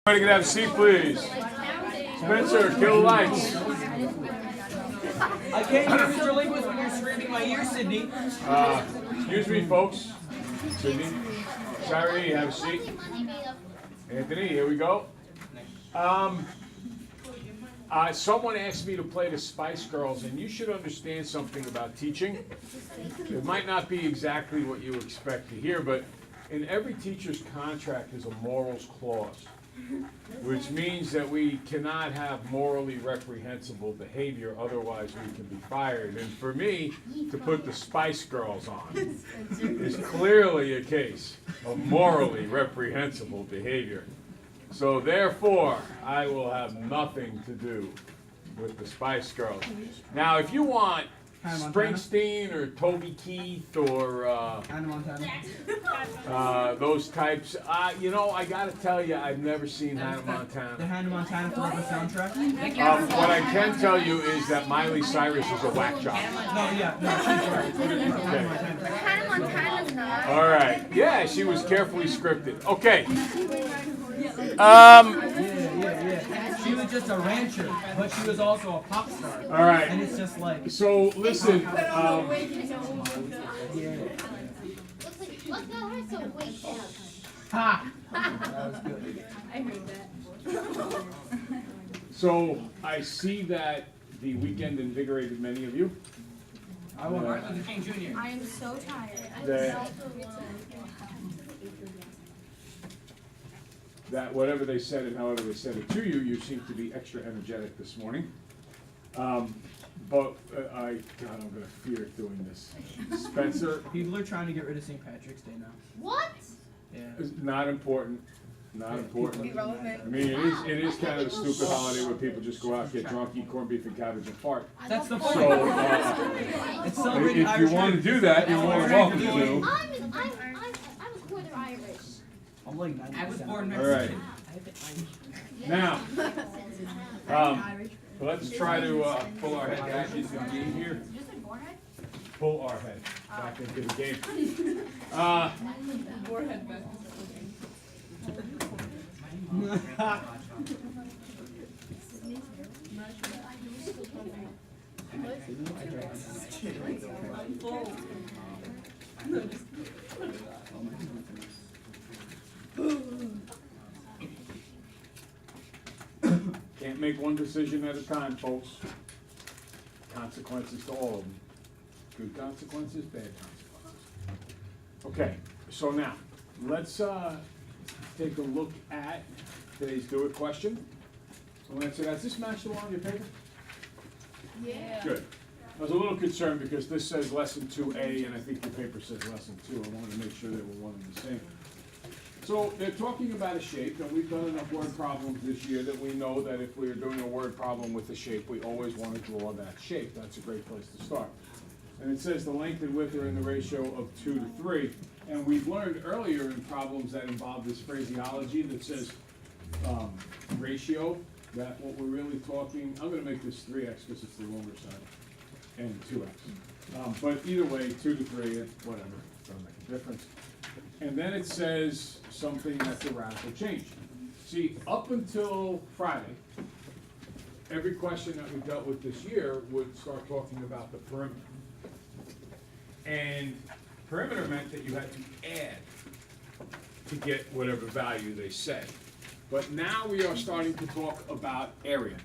Everybody can have a seat, please. Spencer, kill the lights. I can't hear Mr. Linguist when you're screaming my ear, Sydney. Excuse me, folks. Sydney. Sorry, have a seat. Anthony, here we go. Someone asked me to play the Spice Girls, and you should understand something about teaching. It might not be exactly what you expect to hear, but in every teacher's contract is a morals clause, which means that we cannot have morally reprehensible behavior, otherwise we can be fired. And for me, to put the Spice Girls on is clearly a case of morally reprehensible behavior. So therefore, I will have nothing to do with the Spice Girls. Now, if you want Springsteen or Toby Keith or those types, you know, I gotta tell you, I've never seen Hannah Montana. The Hannah Montana Forever soundtrack? What I can tell you is that Miley Cyrus is a whack job. She's right. Hannah Montana's not. All right. Yeah, she was carefully scripted. Okay. Yeah. She was just a rancher, but she was also a pop star. All right. And it's just like... So, listen. Yeah. Let's go her so wait down. Ha! That was good. I heard that. So, I see that the weekend invigorated many of you. I want Martin Luther King Jr. I am so tired. That whatever they said and however they said it to you, you seem to be extra energetic this morning. But I'm going to fear doing this. Spencer. People are trying to get rid of St. Patrick's Day now. What? Yeah. It's not important. Not important. Irrelevant. I mean, it is kind of a stupid holiday where people just go out, get drunk, eat corned beef and cabbage and fart. That's the point. So, It's celebrating if you want to do that, you're more than welcome to. I'm a quarter Irish. I'm like 90%. I was born All right. Now, let's try to pull our head back into the game here. Pull our head back into the game. Can't make one decision at a time, folks. Consequences to all of them. Good consequences, bad consequences. Okay, so now, let's take a look at today's do it question. So answer, does this match the one on your paper? Yeah. Good. I was a little concerned because this says lesson 2A and I think your paper says lesson 2. I wanted to make sure they were one and the same. So they're talking about a shape, and we've done enough word problems this year that we know that if we're doing a word problem with a shape, we always want to draw that shape. That's a great place to start. And it says the length and width are in the ratio of 2 to 3. And we've learned earlier in problems that involve this phraseology that says ratio, that what we're really talking, I'm going to make this 3x because it's the longer side, and 2x. But either way, 2 to 3, whatever, doesn't make a difference. And then it says something that's a radical change. See, up until Friday, every question that we dealt with this year would start talking about the perimeter. And perimeter meant that you had to add to get whatever value they say. But now we are starting to talk about area.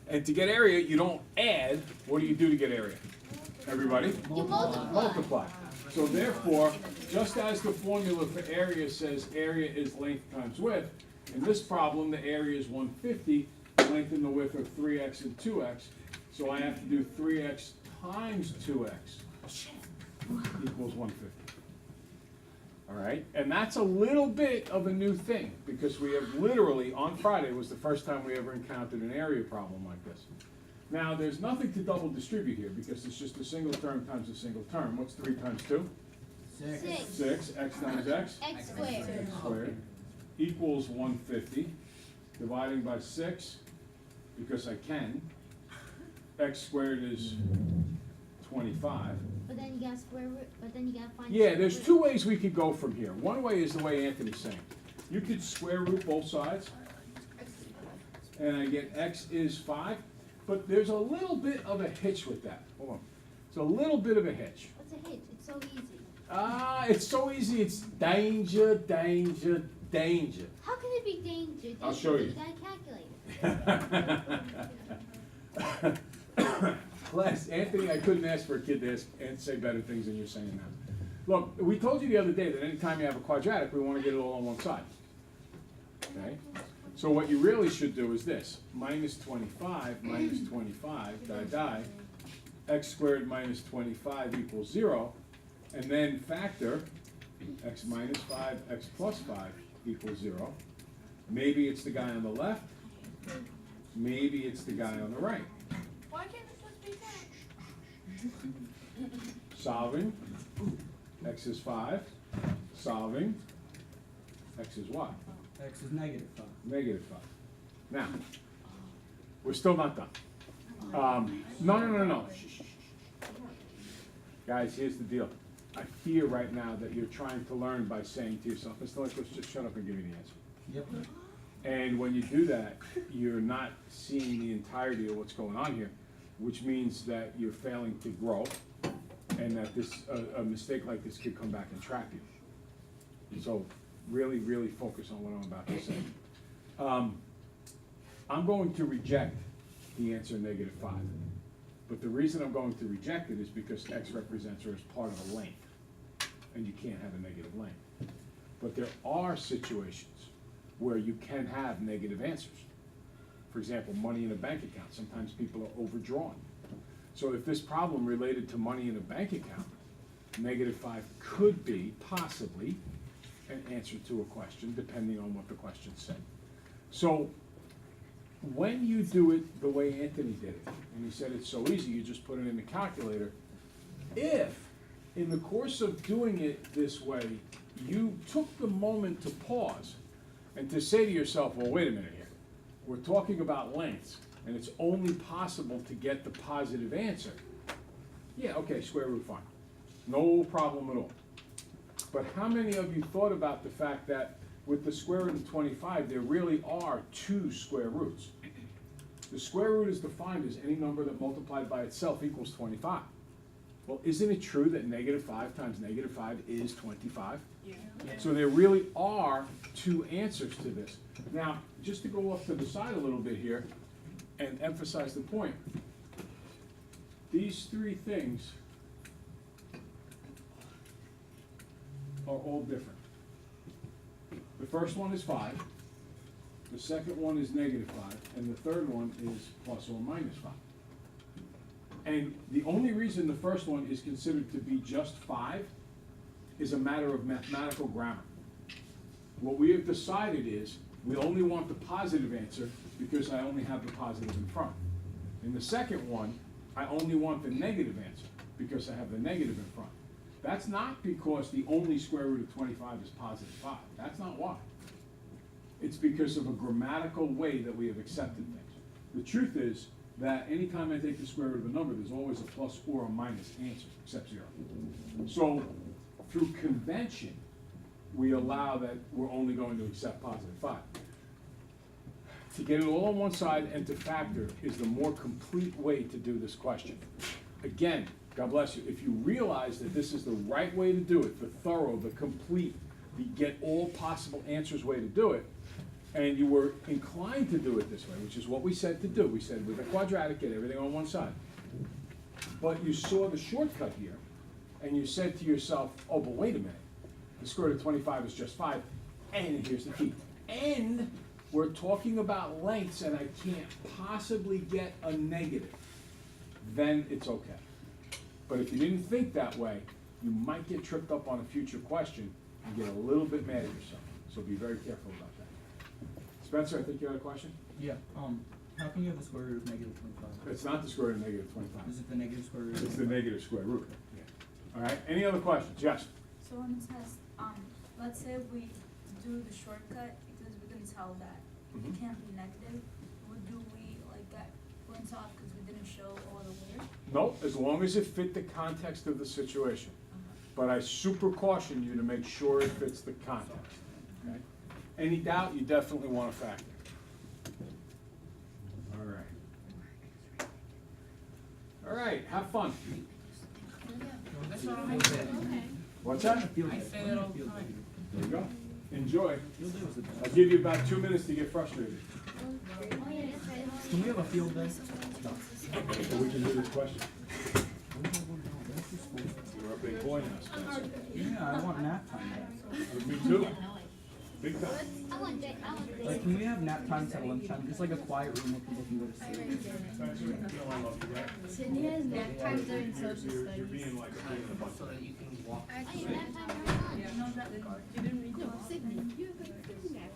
And to get area, you don't add. What do you do to get area? Everybody? You multiply. Multiply. So therefore, just as the formula for area says area is length times width, in this problem the area is 150, the length and the width are 3x and 2x, so I have to do 3x times 2x equals 150. All right, and that's a little bit of a new thing, because we have literally, on Friday was the first time we ever encountered an area problem like this. Now, there's nothing to double distribute here, because it's just a single term times a single term. What's 3 times 2? 6. 6. X times x? X squared. X squared equals 150. Dividing by 6, because I can. X squared is 25. But then you got square root, but then you got to find Yeah, square there's root. two ways we could go from here. One way is the way Anthony's saying. You could square root both sides, and I get x is 5, but there's a little bit of a hitch with that. Hold on. It's a little bit of a hitch. What's a hitch? It's so easy. It's so easy, it's danger, danger, danger. How can it be danger? I'll show you. You gotta calculate it. Class, Anthony, I couldn't ask for a kid to ask and say better things than you're saying now. Look, we told you the other day that anytime you have a quadratic, we want to get it all on one side. Okay? So what you really should do is this: minus 25 minus 25, die, x squared minus 25 equals 0, and then factor x minus 5, x plus 5 equals 0. Maybe it's the guy on the left, maybe it's the guy on the right. Why can't it just be 10? Solving, x is 5, solving, x is what? X is negative 5. Negative 5. Now, we're still not done. No. Shh. Guys, here's the deal. I fear right now that you're trying to learn by saying to yourself, Mr. Lickles, just shut up and give me the answer. Yep. And when you do that, you're not seeing the entirety of what's going on here, which means that you're failing to grow, and that a mistake like this could come back and trap you. So really, really focus on what I'm about to say. I'm going to reject the answer negative 5. But the reason I'm going to reject it is because x represents or is part of a length, and you can't have a negative length. But there are situations where you can have negative answers. For example, money in a bank account. Sometimes people are overdrawn. So if this problem related to money in a bank account, negative 5 could be possibly an answer to a question, depending on what the question said. So when you do it the way Anthony did it, and he said it's so easy, you just put it in the calculator. If, in the course of doing it this way, you took the moment to pause and to say to yourself, well, wait a minute here. We're talking about lengths, and it's only possible to get the positive answer. Yeah, okay, square root, fine. No problem at all. But how many of you thought about the fact that with the square root of 25, there really are 2 square roots? The square root is defined as any number that multiplied by itself equals 25. Well, isn't it true that negative 5 times negative 5 is 25? Yeah. So there really are 2 answers to this. Now, just to go off to the side a little bit here and emphasize the point, these 3 things are all different. The first one is 5, the second one is negative 5, and the third one is plus or minus 5. And the only reason the first one is considered to be just 5 is a matter of mathematical grammar. What we have decided is we only want the positive answer because I only have the positive in front. In the second one, I only want the negative answer because I have the negative in front. That's not because the only square root of 25 is positive 5. That's not why. It's because of a grammatical way that we have accepted things. The truth is that anytime I take the square root of a number, there's always a plus or a minus answer, except 0. So through convention, we allow that we're only going to accept positive 5. To get it all on one side and to factor is the more complete way to do this question. Again, God bless you, if you realize that this is the right way to do it, the thorough, the complete, the get all possible answers way to do it, and you were inclined to do it this way, which is what we said to do. We said with a quadratic, get everything on one side. But you saw the shortcut here, and you said to yourself, oh, but wait a minute. The square root of 25 is just 5, and here's the key. And we're talking about lengths, and I can't possibly get a negative. Then it's okay. But if you didn't think that way, you might get tripped up on a future question and get a little bit mad at yourself. So be very careful about that. Spencer, I think you had a question? Yeah, how can you have the square root of negative 25? It's not the square root of negative 25. Is it the negative square root? It's the negative square root. Yeah. All right, any other questions? Yes? So on this test, let's say we do the shortcut because we can tell that it can't be negative. Do we like get points off because we didn't show all the way? No, as long as it fit the context of the situation. But I super caution you to make sure it fits the context. Okay? Any doubt, you definitely want to factor. right, have fun. That's not on my bed. What's that? Field day. There There you go. Enjoy. Field day was the best. I'll give you about 2 minutes to get frustrated. Oh, yeah, that's right. Can we have a field day? So we can do this question. You're a big boy now, Spencer. Yeah, I want nap time. Me too. Big time. I want that, I want Like, can we have nap time at lunchtime? Just like a quiet room where people can go to sleep. Spencer, you know I love you, right? Sydney has nap time during social You're studies. being like a pain in the butt. So that you can walk. I need that time right now. You didn't read the Sydney. You have a nap.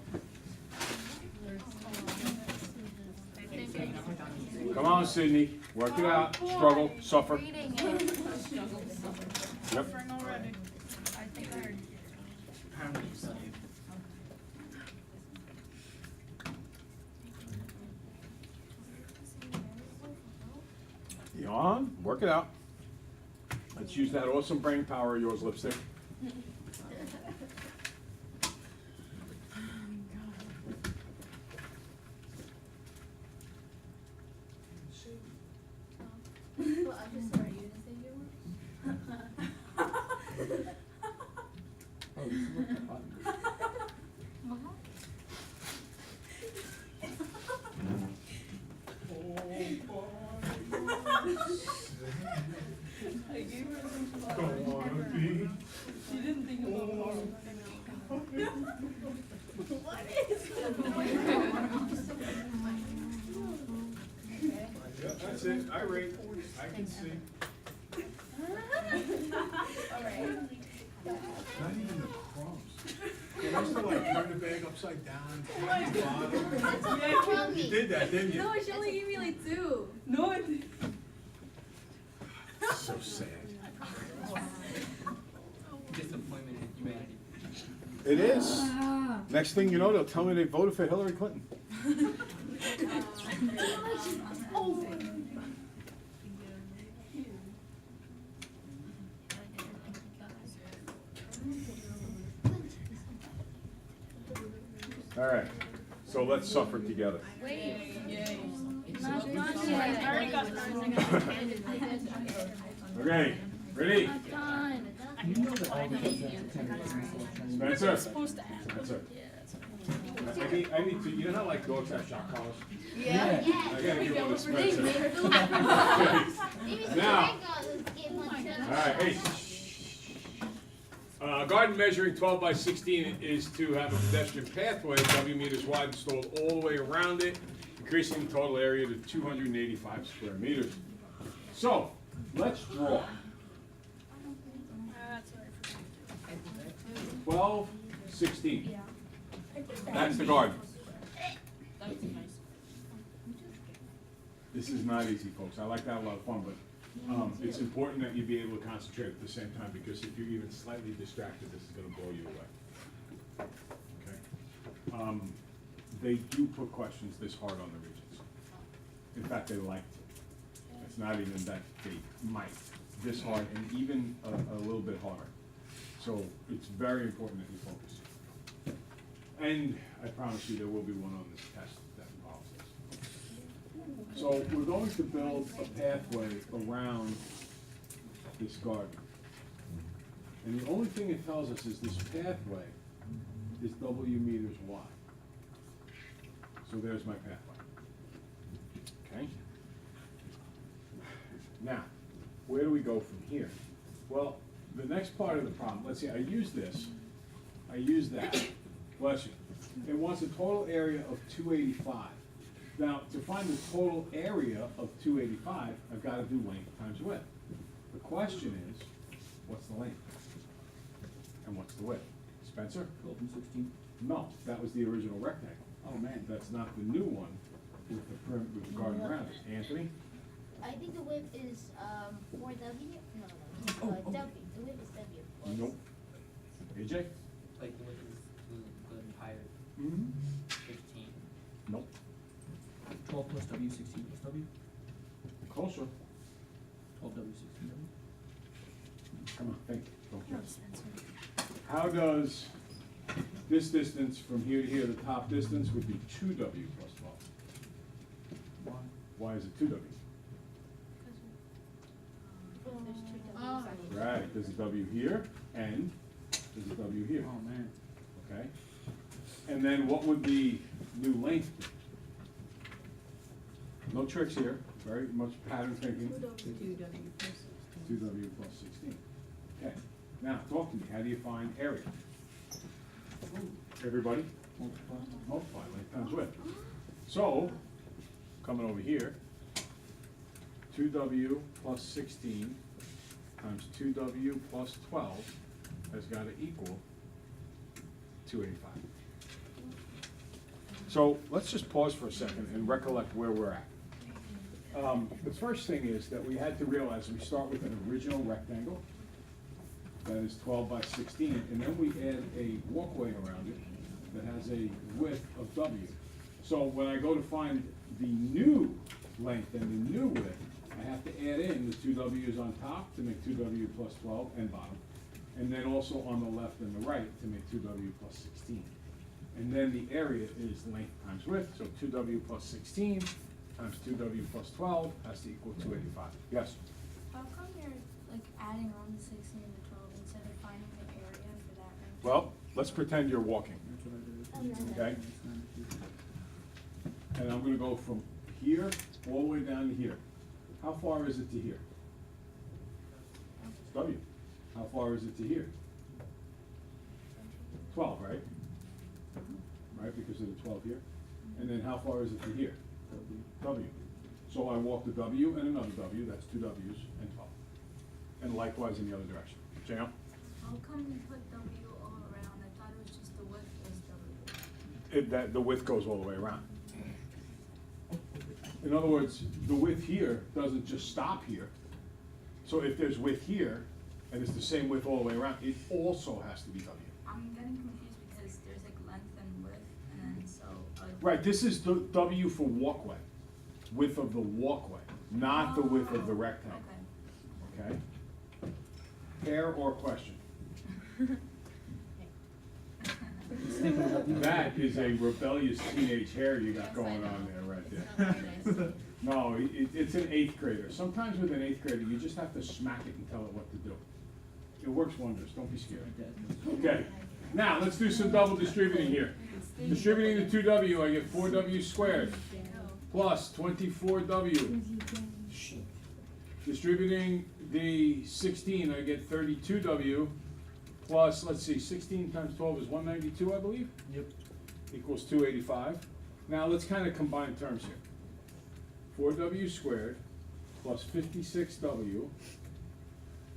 Come on, Sydney. Work it out. Struggle. Suffer. Yep. already. I think I heard. You on? Work it out. Let's use that awesome brain power of yours, lipstick. Well, I'm just sorry, you didn't say you were. Oh, this is what the button is. I gave her Don't wanna be. She didn't think about Yeah, that's it. I rate. I can see. Alright. Not even the crumbs. You must have like turned the bag upside down. Down the bottom. You did that, didn't you? No, she only gave me like 2. No, I didn't. So sad. Disappointment in humanity. It is. Next thing you know, they'll tell me they voted for Hillary Clinton. All right, so let's suffer together. Wait. Not yet. I already got mine. Okay, ready? Done. You know that all the kids have to attend the Spencer. Supposed to ask. Spencer. I need to, you know how like dogs have shock collars? Yeah. I gotta give one to Spencer. Maybe Now. let's get one too. All right, hey. Garden measuring 12 by 16 is to have a pedestrian pathway, W meters wide, installed all the way around it, increasing the total area to 285 square meters. So, let's draw. 12, 16. That's the garden. This is not easy, folks. I like to have a lot of fun, but it's important that you be able to concentrate at the same time, because if you're even slightly distracted, this is gonna blow you away. Okay? They do put questions this hard on the Regents. In fact, they like to. It's not even that they might. This hard and even a little bit harder. So it's very important that you focus. And I promise you, there will be one on this test that involves this. So we're going to build a pathway around this garden. And the only thing it tells us is this pathway is W meters wide. So there's my pathway. Okay? Now, where do we go from here? Well, the next part of the problem, let's see, I use this, I use that, bless you. It wants a total area of 285. Now, to find the total area of 285, I've got to do length times width. The question is, what's the length? And what's the width? Spencer? 12 and 16. No, that was the original rectangle. Oh, man. That's not the new one with the garden around it. Anthony? I think the width is 4W. No, W. The width is W. Nope. AJ? Like the width is the entire Mm-hmm. 15. Nope. 12 plus W, 16 plus W. Closer. 12 W, 16 W. Come on, think. Don't guess. How does this distance from here to here, the top distance would be 2W plus 12? Why? Why is it 2W? There's two W's. Oh. Right, there's a W here, and there's a W here, Oh, man. okay? And then what would the new length be? No tricks here, very much pattern thinking. 2W plus 16. Okay, now talk to me, how do you find area? Everybody? Multiply, length times width. So, coming over here, 2W plus 16 times 2W plus 12 has got to equal 285. So let's just pause for a second and recollect where we're at. The first thing is that we had to realize we start with an original rectangle that is 12 by 16, and then we add a walkway around it that has a width of W. So when I go to find the new length and the new width, I have to add in the two W's on top to make 2W plus 12 and bottom, and then also on the left and the right to make 2W plus 16. And then the area is length times width, so 2W plus 16 times 2W plus 12 has to equal 285. Yes? How come you're like adding on the 16 and the 12 instead of finding the area for that range? Well, let's pretend you're walking, okay? And I'm gonna go from here all the way down to here. How far is it to here? It's W. How far is it to here? 12, right? Right, because of the 12 here. And then how far is it to here? W. So I walk the W and another W, that's two W's and 12. And likewise in the other direction. JL? How come you put W all around? I thought it was just the width is W. The width goes all the way around. In other words, the width here doesn't just stop here. So if there's width here, and it's the same width all the way around, it also has to be W. I'm getting confused because there's like length and width, and then so. Right, this is the W for walkway, width of the walkway, not the width of the rectangle, Okay. okay? Hair or question? That is a rebellious teenage hair you got going on there, right there. No, it's an 8th grader. Sometimes with an 8th grader, you just have to smack it and tell it what to do. It works wonders, don't be scared. Okay, now let's do some double distributing here. Distributing the 2W, I get 4W squared plus 24W. Distributing the 16, I get 32W plus, let's see, 16 times 12 is 192, I believe? Yep. Equals 285. Now let's kind of combine terms here. 4W squared plus 56W.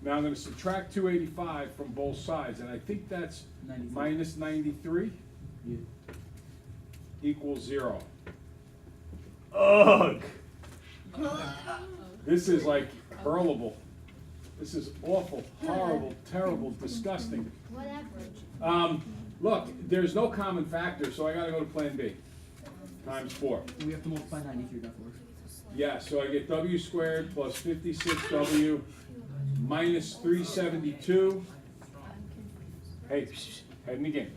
Now I'm going to subtract 285 from both sides, and I think that's 93. minus 93 Yeah. equals 0. Ugh! This is like hurlable. This is awful, horrible, terrible, disgusting. Whatever. Look, there's no common factor, so I gotta go to plan B. Times 4. We have to multiply 93 by 4. Yeah, so I get W squared plus 56W minus 372. Hey, head in the game.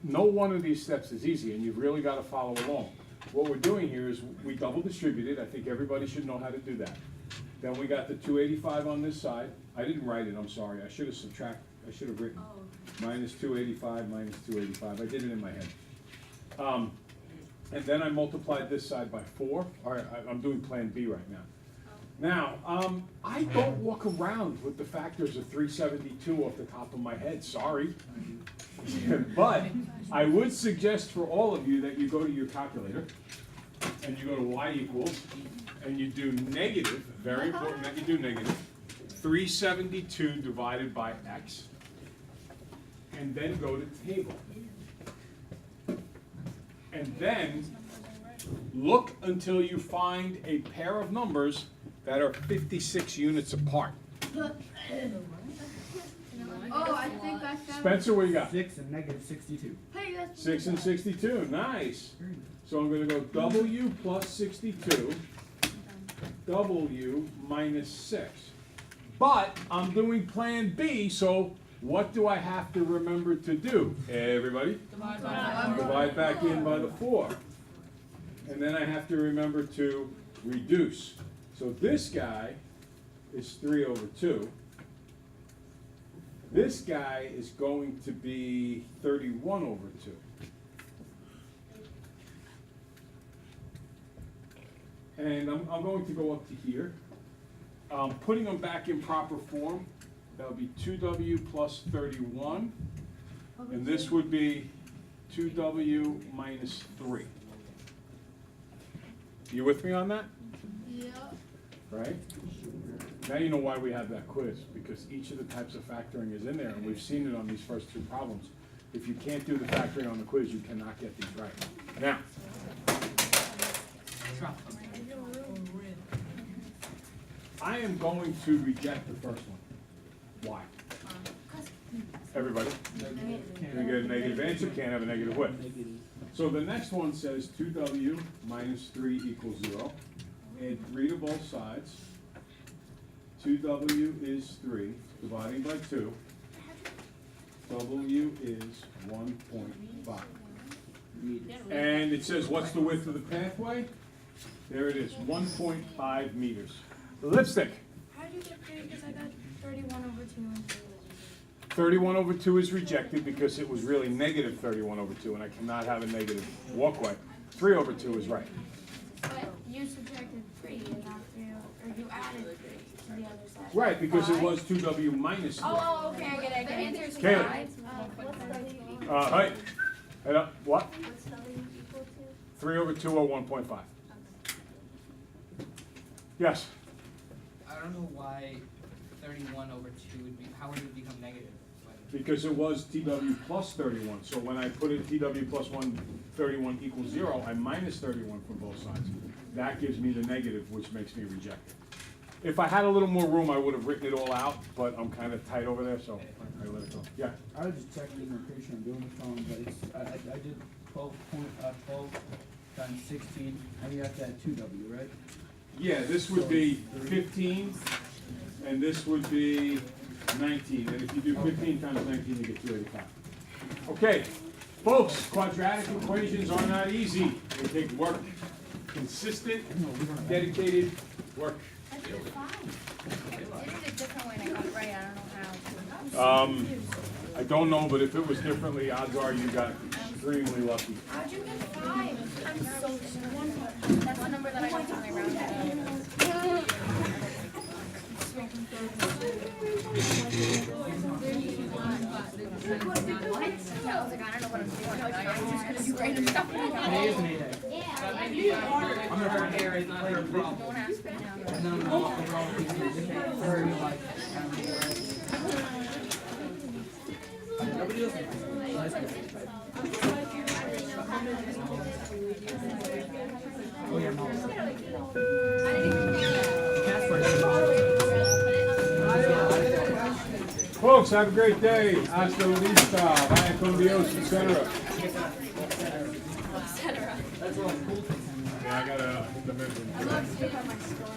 No one of these steps is easy, and you've really got to follow along. What we're doing here is we double distributed. I think everybody should know how to do that. Then we got the 285 on this side. I didn't write it, I'm sorry. I should have written minus 285 minus 285. I did it in my head. And then I multiplied this side by 4. All right, I'm doing plan B right now. Now, I don't walk around with the factors of 372 off the top of my head, sorry. But I would suggest for all of you that you go to your calculator and you go to y equals and you do negative, very important that you do negative, 372 divided by x, and then go to table. And then look until you find a pair of numbers that are 56 units apart. Oh, I think I found. Spencer, what you got? 6 and negative 62. Hey, that's. 6 and 62, nice. Very good. So I'm gonna go W plus 62, W minus 6. But I'm doing plan B, so what do I have to remember to do? Everybody? Divide back in by the 4. And then I have to remember to reduce. So this guy is 3/2. This guy is going to be 31/2. And I'm going to go up to here. Putting them back in proper form, that would be 2W plus 31. And this would be 2W minus 3. You with me on that? Yeah. Right? Now you know why we have that quiz, because each of the types of factoring is in there, and we've seen it on these first two problems. If you can't do the factoring on the quiz, you cannot get these right. Now, I am going to reject the first one. Why? Everybody? Can you get a negative answer? Can't have a negative width. So the next one says 2W minus 3 equals 0. Add 3 to both sides. 2W is 3, dividing by 2. W is 1.5. And it says, what's the width of the pathway? There it is, 1.5 meters. Lipstick. How did you get 3? Because I got 31/2. 31/2 is rejected because it was really negative 31/2, and I cannot have a negative walkway. 3/2 is right. But you subtracted 3 and not 3, or you added 3 to the other side. Right, because it 5? was 2W minus 3. Oh, okay, I get it. The answer is Caleb. 5. What's W equal to? Hi. What? What's W equal to? 3/2 or 1.5. Yes. I don't know why 31/2 would be, how would it become negative? Because it was TW plus 31. So when I put in TW plus 31 equals 0, I minus 31 from both sides. That gives me the negative, which makes me reject it. If I had a little more room, I would have written it all out, but I'm kind of tight over there, so I let it go. Yeah. I was just checking, I'm pretty sure I'm doing the phone, but it's, I did 12 times 16, and you have to add 2W, right? Yeah, this would be 15, and this would be 19. And if you do 15 times 19, you get 285. Okay, folks, quadratic equations are not easy. They take work. Consistent, dedicated work. I did 5. I did it a different way and I got it right. I don't know how. I don't know, but if it was differently, odds are you got extremely lucky. How'd you get 5? I'm so smart. That's the number that I got when I rounded up. Yeah, I was like, I don't know what I'm doing. I'm just gonna do random stuff. Today is May Day. Yeah. I'm gonna run here, it's not her problem. Don't ask me now. No, no, what's wrong with you? Very like, nobody else. Oh, yeah, mom. Folks, have a great day. Hasta la vista. Vaya con Dios, etc. That's all cool. Yeah, I gotta hit the mention. I love to have my score.